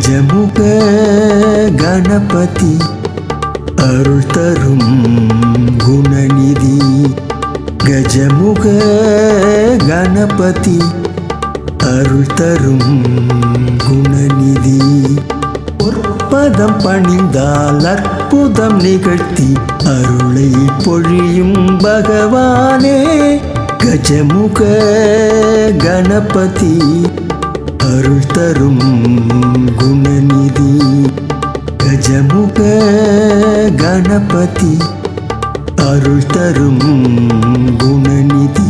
கஜமுக கணபதி அருள் தரும் குணநிதி. கஜமுக கணபதி அருள் தரும் குணநிதி. பொற்பதம் பணிந்தால் அற்புதம் நிகழ்த்தி அருளை பொழியும் பகவானே. கஜமுக கணபதி அருள் தரும் குணநிதி. கஜமுக கணபதி அருள் தரும் குணநிதி.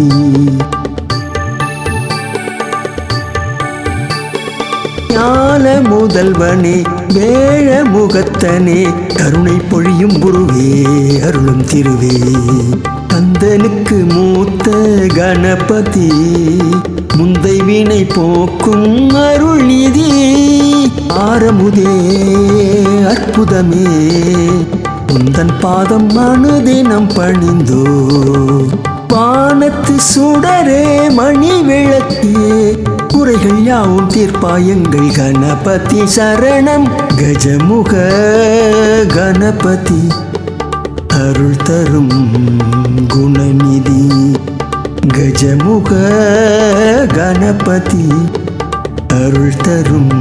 ஞான முதல்வனே வேழ முகத்தனே கருணை பொழியும் குருவே அருளும் திருவே. கந்தனுக்கு மூத்த கணபதி முந்தை வினை போக்கும் அருள் நிதி. ஆரமுதே அற்புதமே உந்தன் பாதம் அனுதினம் பணிந்தோ. வானத்து சுடரே மணி விளக்கே குறைகள் யாவும் தீர்ப்பாயங்கள் கணபதி சரணம். கஜமுக கணபதி அருள் தரும் குணநிதி. கஜமுக கணபதி அருள் தரும்